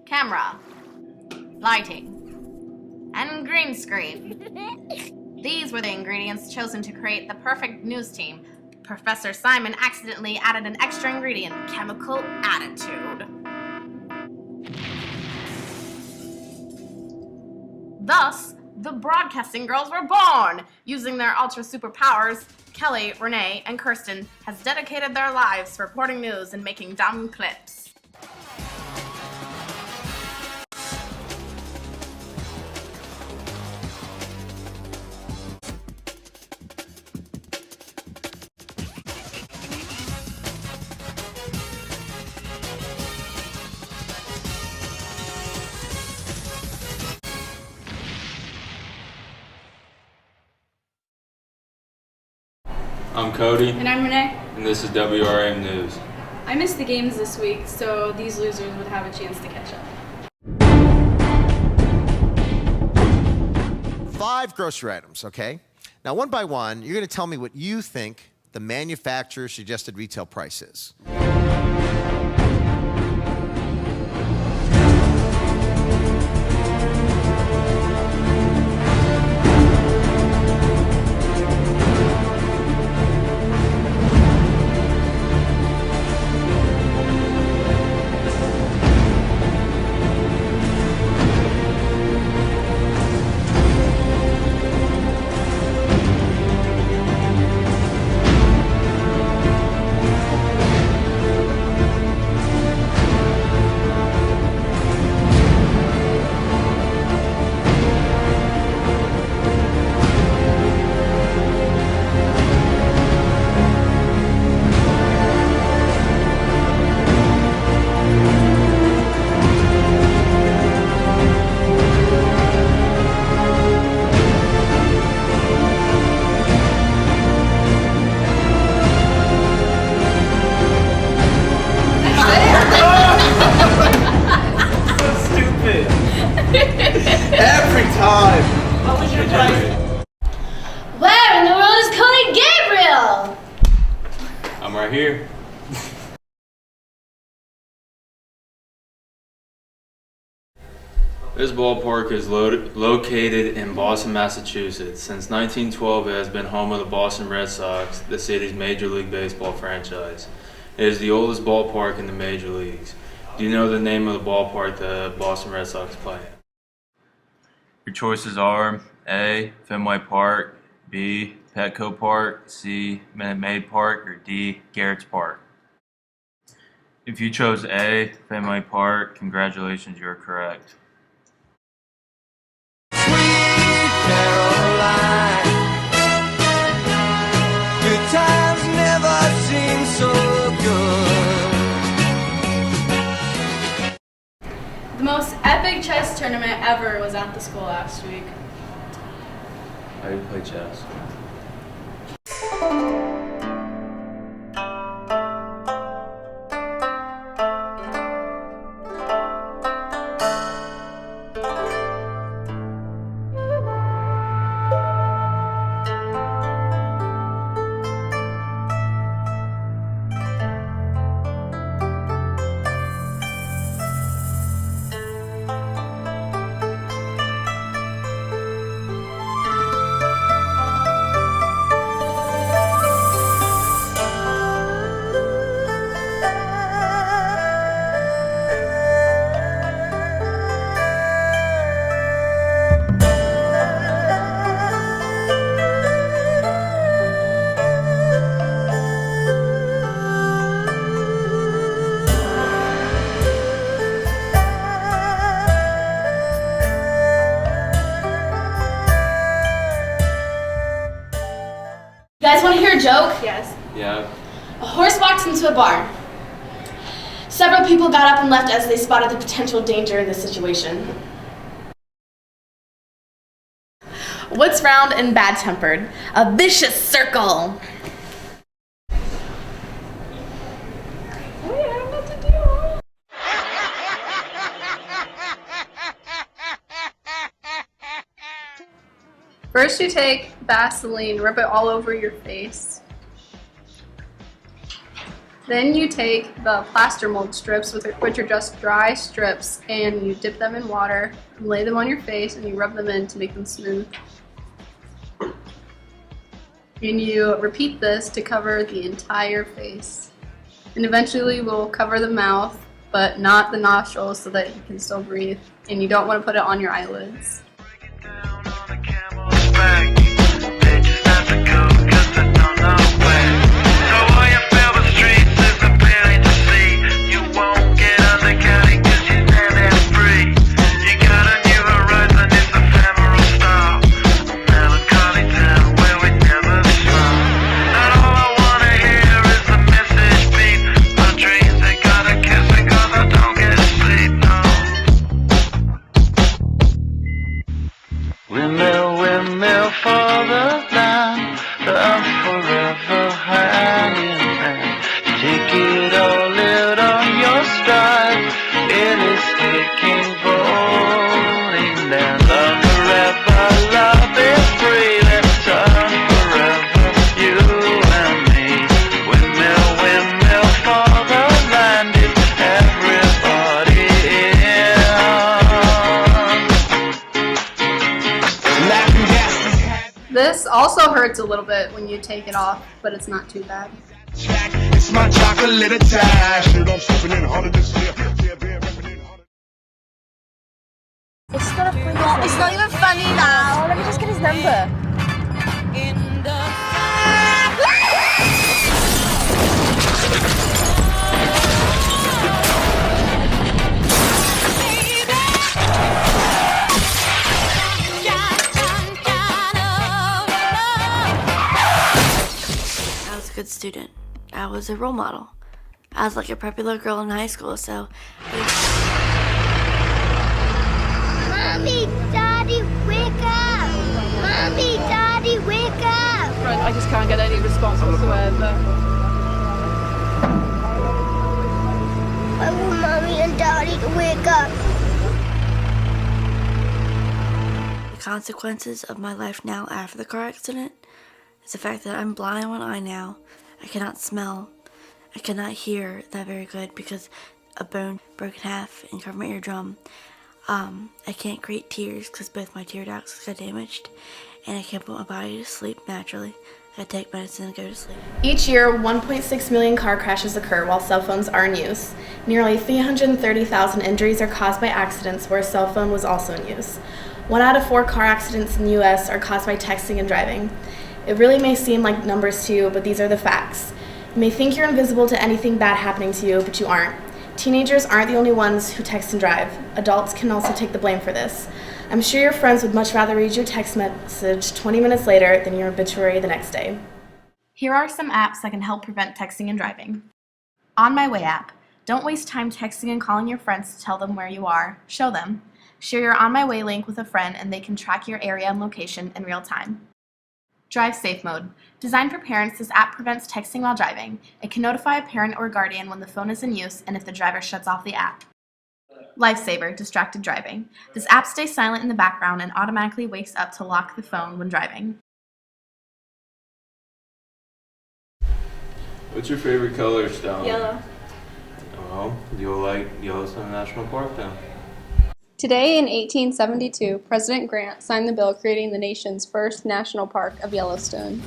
camera, lighting, and green screen. These were the ingredients chosen to create the perfect news team. Professor Simon accidentally added an extra ingredient, chemical attitude. Thus, the broadcasting girls were born. Using their ultra superpowers, Kelly, Renee, and Kirsten has dedicated their lives to reporting news and making dumb clips. I'm Cody. And I'm Renee. And this is WRM News. I missed the games this week, so these losers would have a chance to catch up. 5 grocery items, okay? Now, one by one, you're going to tell me what you think the manufacturer's suggested retail price is. Every time! What was your price? Where in the world is Cody Gabriel? I'm right here. This ballpark is located in Boston, Massachusetts. Since 1912, it has been home of the Boston Red Sox, the city's Major League Baseball franchise. It is the oldest ballpark in the major leagues. Do you know the name of the ballpark the Boston Red Sox play in? Your choices are A, Fenway Park, B, Petco Park, C, Minute Maid Park, or D, Garrett's Park. If you chose A, Fenway Park, congratulations, you're correct. Sweet Caroline, good times never seem so good. The most epic chess tournament ever was at the school last week. How do you play chess? You guys want to hear a joke? Yes. Yeah. A horse walks into a barn. Several people got up and left as they spotted the potential danger in this situation. What's round and bad-tempered? A vicious circle. First you take Vaseline, rub it all over your face. Then you take the plaster mold strips, which are just dry strips, and you dip them in water, and lay them on your face, and you rub them in to make them smooth. And you repeat this to cover the entire face. And eventually we'll cover the mouth, but not the nostrils, so that you can still breathe. And you don't want to put it on your eyelids. Windmill for the land, forever hand in hand. Take it all out on your stride, it is taking rolling down. Love forever, love is free, let's turn forever, you and me. Windmill for the land, is everybody in. This also hurts a little bit when you take it off, but it's not too bad. It's my chocolate attack. It's not even funny now. Let me just get his number. I was a good student. I was a role model. I was like a popular girl in high school, so... Mommy, Daddy, wake up! Mommy, Daddy, wake up! I just can't get any response whatsoever. I want Mommy and Daddy to wake up. The consequences of my life now after the car accident is the fact that I'm blind in one eye now. I cannot smell. I cannot hear that very good because a bone broke in half and covered my eardrum. I can't create tears because both my tear ducts got damaged, and I can't put my body to sleep naturally. I take medicine and go to sleep. Each year, 1.6 million car crashes occur while cell phones are in use. Nearly 330,000 injuries are caused by accidents where a cell phone was also in use. 1 out of 4 car accidents in the U.S. are caused by texting and driving. It really may seem like numbers to you, but these are the facts. You may think you're invisible to anything bad happening to you, but you aren't. Teenagers aren't the only ones who text and drive. Adults can also take the blame for this. I'm sure your friends would much rather read your text message 20 minutes later than your obituary the next day. Here are some apps that can help prevent texting and driving. On My Way app. Don't waste time texting and calling your friends to tell them where you are. Show them. Share your On My Way link with a friend and they can track your area and location in real time. Drive Safe Mode. Designed for parents, this app prevents texting while driving. It can notify a parent or guardian when the phone is in use and if the driver shuts off the app. Lifesaver, distracted driving. This app stays silent in the background and automatically wakes up to lock the phone when driving. What's your favorite color, Stone? Yellow. Well, you'll like Yellowstone National Park then. Today in 1872, President Grant signed the bill creating the nation's first national park of Yellowstone.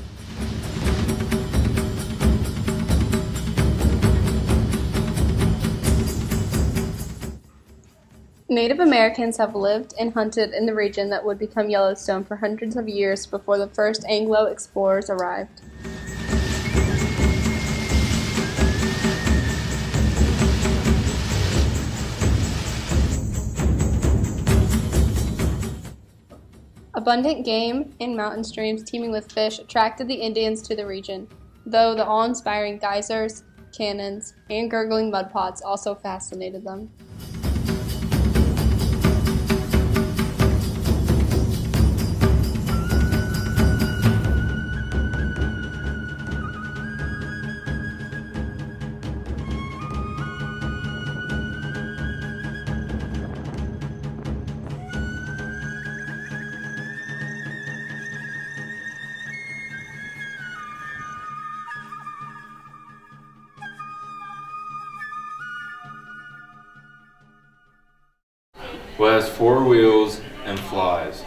Native Americans have lived and hunted in the region that would become Yellowstone for hundreds of years before the first Anglo explorers arrived. Abundant game and mountain streams teeming with fish attracted the Indians to the region, though the awe-inspiring geysers, cannons, and gurgling mud pots also fascinated them. What has 4 wheels and flies?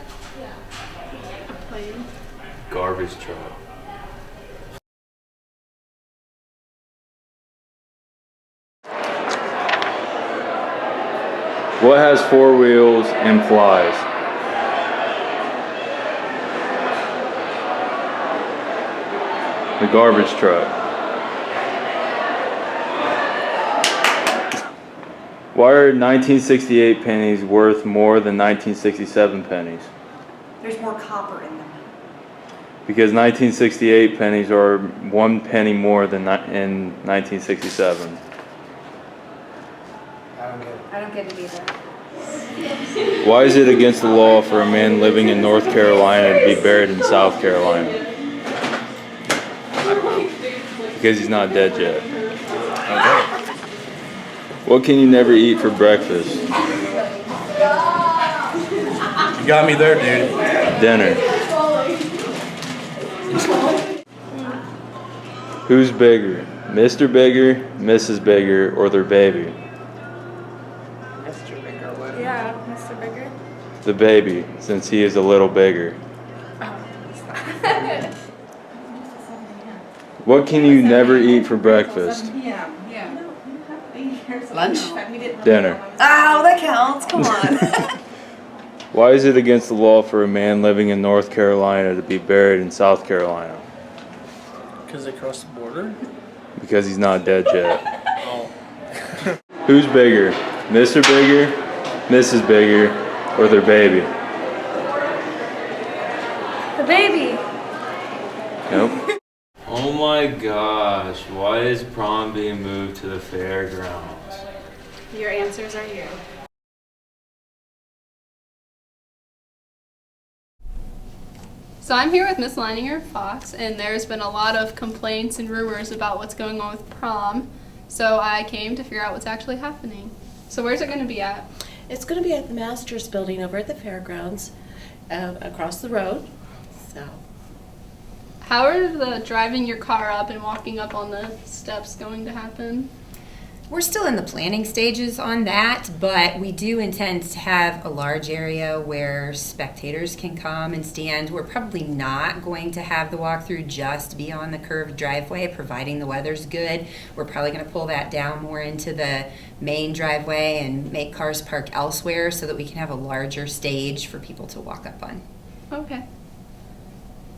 Plane. Garbage truck. What has 4 wheels and flies? The garbage truck. Why are 1968 pennies worth more than 1967 pennies? There's more copper in them. Because 1968 pennies are 1 penny more than in 1967. I don't get it either. Why is it against the law for a man living in North Carolina to be buried in South Carolina? Because he's not dead yet. Okay. What can you never eat for breakfast? You got me there, dude. Dinner. Who's bigger? Mr. Bigger, Mrs. Bigger, or their baby? Mr. Bigger would. Yeah, Mr. Bigger. The baby, since he is a little bigger. What can you never eat for breakfast? Lunch? Dinner. Oh, that counts. Come on. Why is it against the law for a man living in North Carolina to be buried in South Carolina? Because they crossed the border? Because he's not dead yet. Oh. Who's bigger? Mr. Bigger, Mrs. Bigger, or their baby? The baby. Nope. Oh my gosh, why is prom being moved to the fairgrounds? Your answers are here. So I'm here with Miss Leininger Fox, and there's been a lot of complaints and rumors about what's going on with prom. So I came to figure out what's actually happening. So where's it going to be at? It's going to be at the Masters building over at the fairgrounds, across the road. So. How are the driving your car up and walking up on the steps going to happen? We're still in the planning stages on that, but we do intend to have a large area where spectators can come and stand. We're probably not going to have the walkthrough just be on the curved driveway, providing the weather's good. We're probably going to pull that down more into the main driveway and make cars park elsewhere so that we can have a larger stage for people to walk up on. Okay.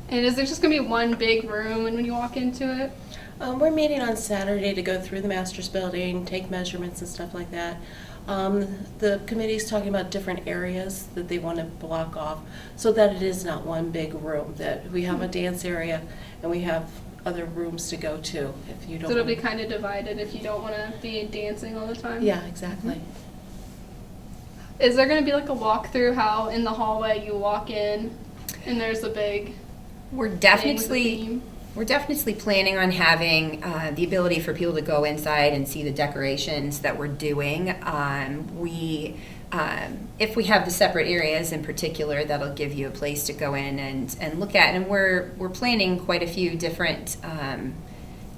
And is there just going to be one big room when you walk into it? We're meeting on Saturday to go through the Masters building, take measurements and stuff like that. The committee's talking about different areas that they want to block off so that it is not one big room, that we have a dance area and we have other rooms to go to if you don't. So it'll be kind of divided if you don't want to be dancing all the time? Yeah, exactly. Is there going to be like a walkthrough how in the hallway you walk in and there's a big We're definitely planning on having the ability for people to go inside and see the decorations that we're doing. If we have the separate areas in particular, that'll give you a place to go in and look at. And we're planning quite a few different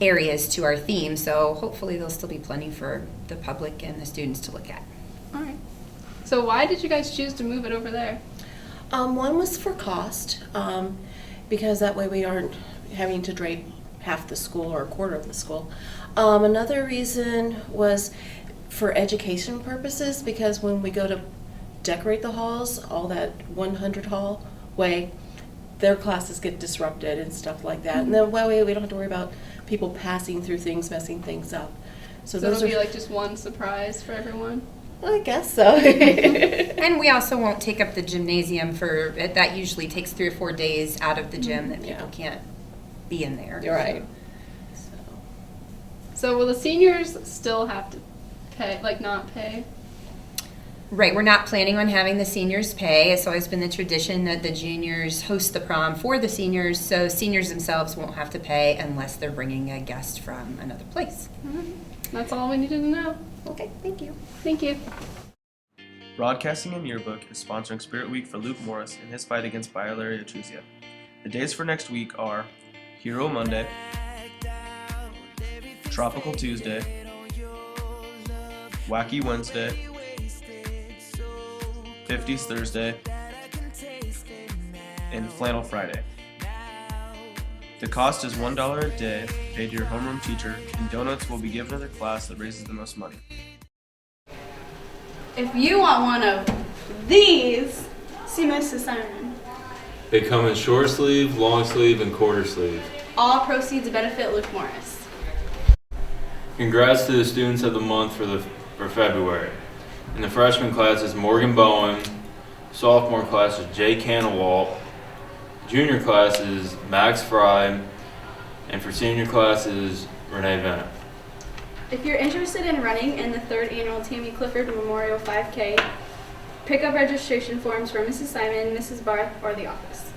areas to our theme, so hopefully there'll still be plenty for the public and the students to look at. All right. So why did you guys choose to move it over there? One was for cost, because that way we aren't having to drape half the school or a quarter of the school. Another reason was for education purposes, because when we go to decorate the halls, all that 100 hall way, their classes get disrupted and stuff like that. And then that way we don't have to worry about people passing through things, messing things up. So it'll be like just one surprise for everyone? Well, I guess so. And we also won't take up the gymnasium for, that usually takes 3 or 4 days out of the gym that people can't be in there. You're right. So will the seniors still have to pay, like not pay? Right, we're not planning on having the seniors pay. It's always been the tradition that the juniors host the prom for the seniors, so seniors themselves won't have to pay unless they're bringing a guest from another place. That's all we needed to know. Okay, thank you. Thank you. Broadcasting and Yearbook is sponsoring Spirit Week for Luke Morris in his fight against biliariochusia. The days for next week are Hero Monday, Tropical Tuesday, Wacky Wednesday, 50s Thursday, and Flannel Friday. The cost is $1 a day, paid to your homeroom teacher, and donuts will be given to the class that raises the most money. If you want one of these, see Mrs. Simon. They come in short sleeve, long sleeve, and quarter sleeve. All proceeds benefit Luke Morris. Congrats to the students of the month for February. In the freshman class is Morgan Bowen, sophomore class is Jay Canawalt, junior class is Max Fry, and for senior class is Renee Bennett. If you're interested in running in the 3rd annual Tammy Clifford Memorial 5K, pick up registration forms for Mrs. Simon, Mrs. Barth, or the office.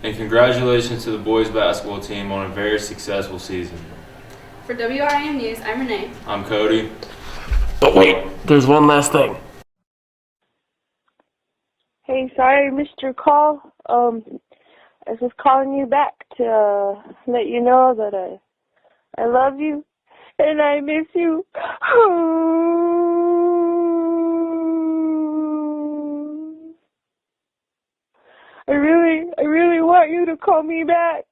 And congratulations to the boys basketball team on a very successful season. For WRIM News, I'm Renee. I'm Cody. But wait, there's one last thing. Hey, sorry I missed your call. I was just calling you back to let you know that I love you and I miss you. I really want you to call me back.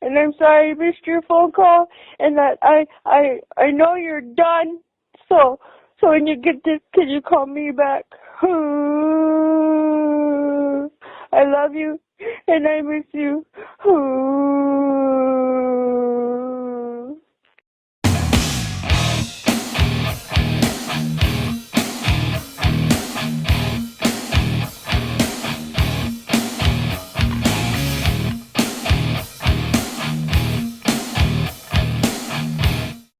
And I'm sorry I missed your phone call and that I know you're done. So when you get this, can you call me back? I love you and I miss you.